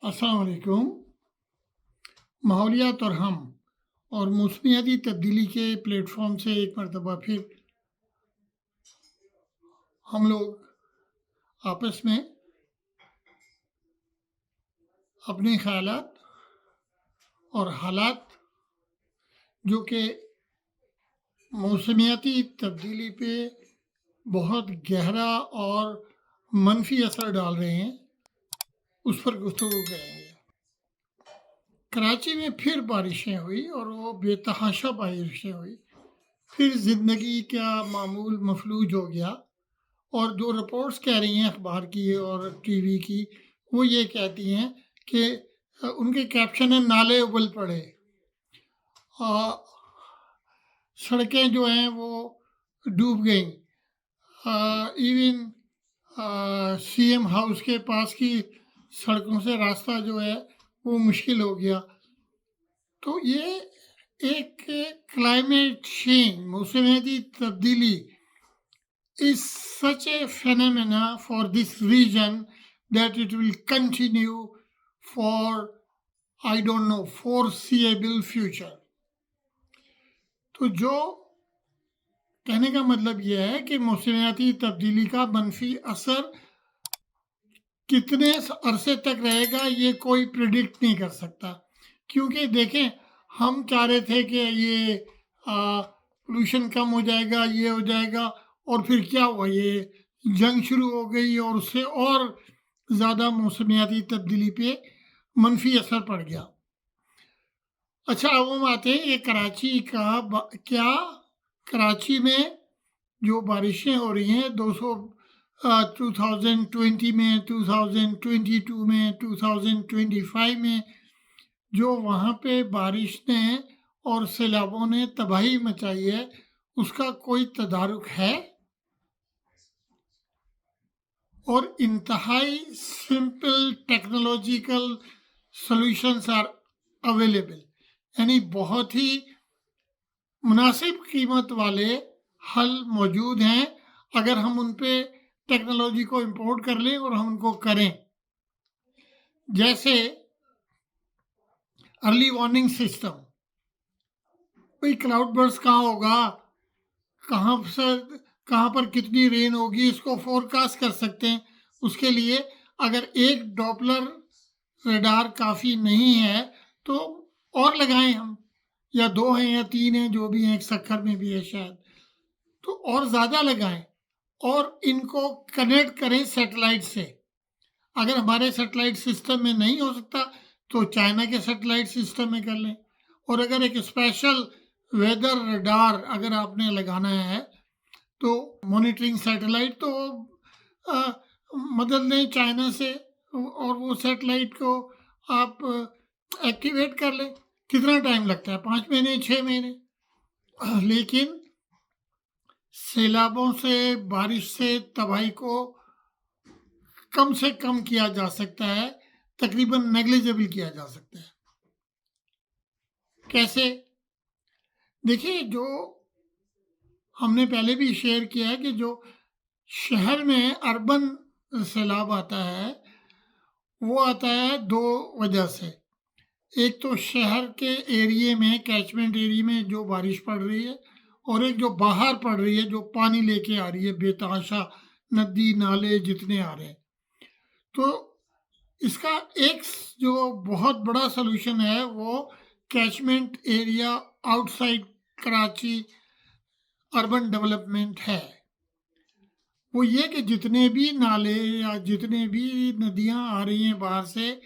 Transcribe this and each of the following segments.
अस्सलाम वालेकुम। माहौलियात और हम और मौसमियाती तब्दीली के प्लेटफॉर्म से एक मरतबा फिर हम लोग आपस में अपने ख़यालात और हालात जो कि मौसमियाती तब्दीली पे बहुत गहरा और मनफी असर डाल रहे हैं, उस पर गुफ्तगू करेंगे। कराची में फिर बारिशें हुई और वो बेतहाशा बारिशें हुई। फिर ज़िंदगी का मामूल मफलूज हो गया और जो रिपोर्ट्स कह रही हैं अखबार की और टीवी की, वो ये कहती हैं कि उनके कैप्शन है नाले उबल पड़े। सड़कें जो हैं वो डूब गईं। इवन सीएम हाउस के पास की सड़कों से रास्ता जो है वो मुश्किल हो गया। तो ये एक क्लाइमेट चेंज, मौसमियाती तब्दीली is such a phenomena for this region that it will continue for, I don't know, foreseeable future. तो जो कहने का मतलब यह है कि मौसमियाती तब्दीली का मनफी असर कितने अरसे तक रहेगा ये कोई प्रिडिक्ट नहीं कर सकता, क्योंकि देखें हम चाह रहे थे कि ये पोल्यूशन कम हो जाएगा, ये हो जाएगा, और फिर क्या हुआ, ये जंग शुरू हो गई और उससे और ज़्यादा मौसमियाती तब्दीली पे मनफी असर पड़ गया। अच्छा, अब हम आते हैं ये कराची का क्या कराची में जो बारिशें हो रही हैं 2020 में, 2022 में, 2025 में, जो वहाँ पे बारिश ने और सैलाबों ने तबाही मचाई है, उसका कोई तदारुक है? और इंतहाई simple technological solutions are available, यानी बहुत ही मुनासिब कीमत वाले हल मौजूद हैं अगर हम उन पे टेक्नोलॉजी को इंपोर्ट कर लें और हम उनको करें। जैसे अर्ली वार्निंग सिस्टम, भाई क्लाउड बर्स्ट कहाँ होगा, कहाँ से कहाँ पर कितनी रेन होगी, इसको फोरकास्ट कर सकते हैं। उसके लिए अगर एक डॉपलर रडार काफ़ी नहीं है तो और लगाएं हम, या 2 हैं या 3 हैं, जो भी हैं, एक सक्खर में भी है शायद, तो और ज़्यादा लगाएं और इनको कनेक्ट करें सैटेलाइट से। अगर हमारे सैटेलाइट सिस्टम में नहीं हो सकता तो चाइना के सैटेलाइट सिस्टम में कर लें। और अगर एक स्पेशल वेदर रडार अगर आपने लगाना है तो मॉनिटरिंग सैटेलाइट तो आ, मदद लें चाइना से और वो सैटेलाइट को आप एक्टिवेट कर लें। कितना टाइम लगता है, 5 महीने, 6 महीने। लेकिन सैलाबों से, बारिश से तबाही को कम से कम किया जा सकता है, तकरीबन नेग्लिजिबल किया जा सकता है। कैसे? देखिए, जो हमने पहले भी शेयर किया है कि जो शहर में अर्बन सैलाब आता है वो आता है 2 वजह से। एक तो शहर के एरिए में, कैचमेंट एरिया में जो बारिश पड़ रही है, और एक जो बाहर पड़ रही है, जो पानी लेके आ रही है बेतहाशा, नदी नाले जितने आ रहे हैं। तो इसका एक जो बहुत बड़ा सलूशन है वो catchment area outside Karachi urban development है। वो ये कि जितने भी नाले या जितने भी नदियां आ रही हैं बाहर से,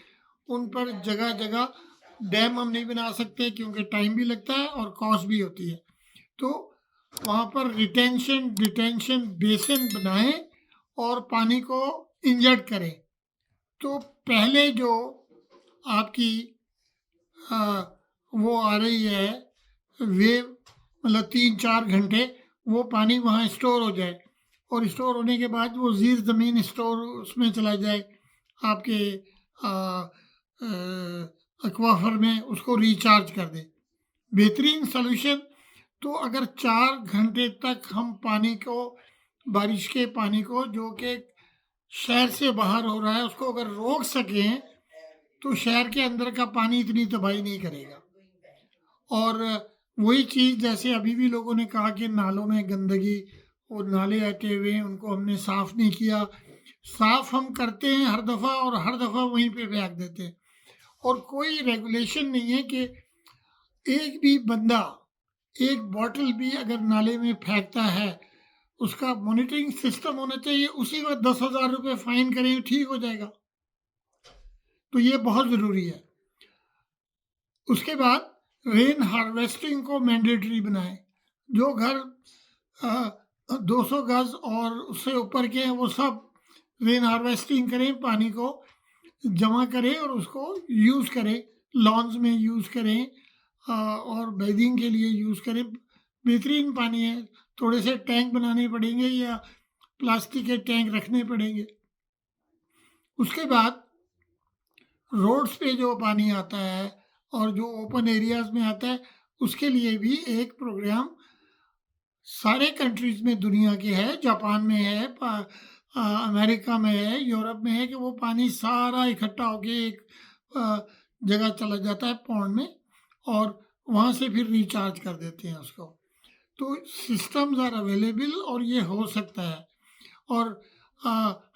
उन पर जगह जगह डैम हम नहीं बना सकते क्योंकि टाइम भी लगता है और कॉस्ट भी होती है। तो वहाँ पर रिटेंशन डिटेंशन बेसिन बनाएं और पानी को इंजेक्ट करें। तो पहले जो आपकी वो आ रही है वेव, मतलब 3-4 घंटे वो पानी वहाँ स्टोर हो जाए, और स्टोर होने के बाद वो ज़ीर ज़मीन स्टोर उसमें चला जाए आपके एक्वाफर में, उसको रिचार्ज कर दे। बेहतरीन सॉल्यूशन। तो अगर 4 घंटे तक हम पानी को, बारिश के पानी को जो कि शहर से बाहर हो रहा है, उसको अगर रोक सकें तो शहर के अंदर का पानी इतनी तबाही नहीं करेगा। और वही चीज़ जैसे अभी भी लोगों ने कहा कि नालों में गंदगी, वो नाले अटे हुए हैं, उनको हमने साफ़ नहीं किया। साफ़ हम करते हैं हर दफ़ा और हर दफ़ा वहीं पे फेंक देते हैं, और कोई रेगुलेशन नहीं है कि एक भी बंदा एक बॉटल भी अगर नाले में फेंकता है, उसका मॉनिटरिंग सिस्टम होना चाहिए, उसी वक़्त 10,000 रुपए फ़ाइन करें, ठीक हो जाएगा। तो ये बहुत ज़रूरी है। उसके बाद रेन हार्वेस्टिंग को मैंडेटरी बनाएँ। जो घर 200 गज़ और उससे ऊपर के हैं, वो सब रेन हार्वेस्टिंग करें, पानी को जमा करें और उसको यूज़ करें, लॉन्स में यूज़ करें, और बेदिंग के लिए यूज़ करें। बेहतरीन पानी है। थोड़े से टैंक बनाने पड़ेंगे या प्लास्टिक के टैंक रखने पड़ेंगे। उसके बाद रोड्स पे जो पानी आता है और जो ओपन एरियाज़ में आता है, उसके लिए भी एक प्रोग्राम सारे कंट्रीज़ में दुनिया के है, जापान में है, अमेरिका में है, यूरोप में है, कि वो पानी सारा इकट्ठा होके एक जगह चला जाता है पॉन्ड में, और वहाँ से फिर रिचार्ज कर देते हैं उसको। तो सिस्टम्स आर अवेलेबल और ये हो सकता है, और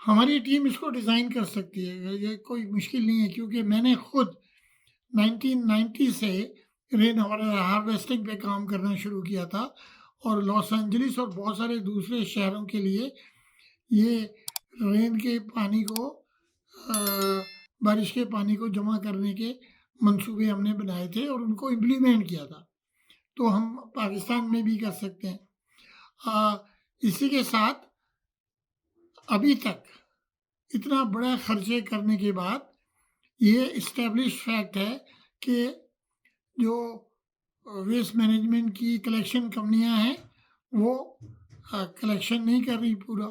हमारी टीम इसको डिज़ाइन कर सकती है, ये कोई मुश्किल नहीं है, क्योंकि मैंने खुद 1990 से रेन हार्वेस्टिंग पे काम करना शुरू किया था, और लॉस एंजलिस और बहुत सारे दूसरे शहरों के लिए ये रेन के पानी को, बारिश के पानी को जमा करने के मंसूबे हमने बनाए थे और उनको इम्प्लीमेंट किया था। तो हम पाकिस्तान में भी कर सकते हैं। इसी के साथ अभी तक इतना बड़ा खर्चे करने के बाद ये इस्टेब्लिश फैक्ट है कि जो वेस्ट मैनेजमेंट की कलेक्शन कंपनियां हैं, वो कलेक्शन नहीं कर रही पूरा,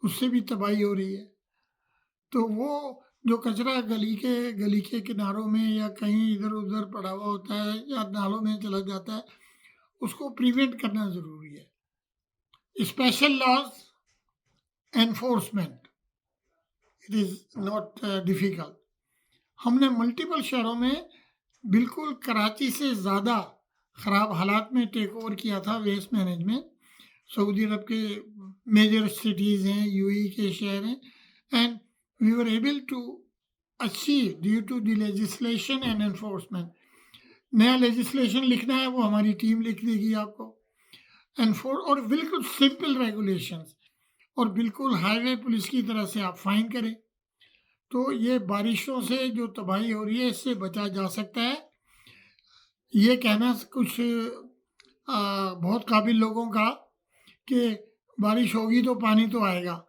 उससे भी तबाही हो रही है। तो वो जो कचरा गली के किनारों में या कहीं इधर उधर पड़ा हुआ होता है या नालों में चला जाता है, उसको प्रिवेंट करना ज़रूरी है। Special laws enforcement, it is not difficult. हमने मल्टीपल शहरों में बिल्कुल कराची से ज़्यादा ख़राब हालात में टेक ओवर किया था वेस्ट मैनेजमेंट। सऊदी अरब के मेजर सिटीज़ हैं, यूएई के शहर हैं, and we were able to achieve due to the legislation and enforcement. नया लेजिस्लेशन लिखना है, वो हमारी टीम लिख देगी आपको। और बिल्कुल सिंपल रेगुलेशंस, और बिल्कुल हाईवे पुलिस की तरह से आप फाइन करें। तो ये बारिशों से जो तबाही हो रही है, इससे बचा जा सकता है। ये कहना कुछ बहुत काबिल लोगों का कि बारिश होगी तो पानी तो आएगा।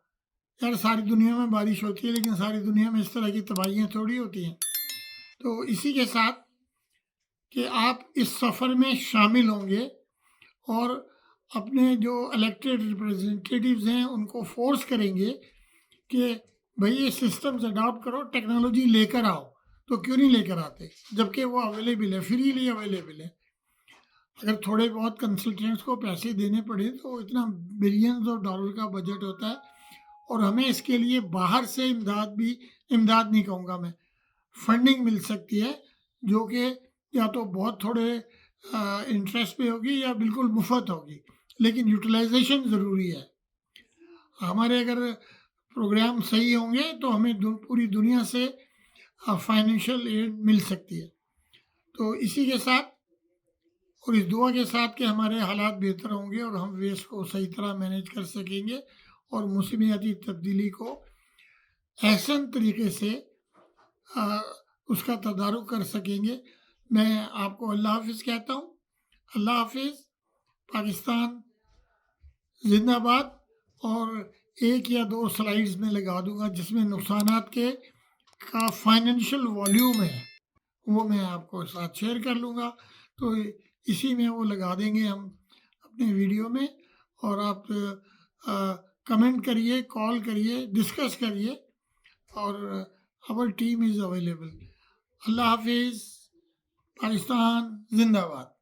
यार, सारी दुनिया में बारिश होती है, लेकिन सारी दुनिया में इस तरह की तबाहियाँ थोड़ी होती हैं। तो इसी के साथ कि आप इस सफ़र में शामिल होंगे और अपने जो इलेक्टेड रिप्रेजेंटेटिव्स हैं उनको फोर्स करेंगे कि भाई ये सिस्टम्स अडॉप्ट करो, टेक्नोलॉजी लेकर आओ। तो क्यों नहीं लेकर आते, जबकि वो अवेलेबल है, फ्रीली अवेलेबल है। अगर थोड़े बहुत कंसल्टेंट्स को पैसे देने पड़े तो इतना बिलियंस ऑफ डॉलर का बजट होता है, और हमें इसके लिए बाहर से इमदाद नहीं कहूँगा मैं, फंडिंग मिल सकती है, जो कि या तो बहुत थोड़े इंटरेस्ट पे होगी या बिल्कुल मुफ्त होगी, लेकिन यूटिलाइजेशन ज़रूरी है। हमारे अगर प्रोग्राम सही होंगे तो हमें पूरी दुनिया से फाइनेंशियल एड मिल सकती है। तो इसी के साथ और इस दुआ के साथ कि हमारे हालात बेहतर होंगे और हम वेस्ट को सही तरह मैनेज कर सकेंगे और मौसमियाती तब्दीली को एहसन तरीके से उसका तदारुक कर सकेंगे। मैं आपको अल्लाह हाफिज़ कहता हूँ। अल्लाह हाफिज़। पाकिस्तान जिंदाबाद। और एक या दो स्लाइड्स में लगा दूंगा जिसमें नुकसानात के का फाइनेंशियल वॉल्यूम है, वो मैं आपको साथ शेयर कर लूँगा। तो इसी में वो लगा देंगे हम अपने वीडियो में, और आप कमेंट करिए, कॉल करिए, डिस्कस करिए, और आवर टीम इज़ अवेलेबल। अल्लाह हाफिज़। पाकिस्तान जिंदाबाद।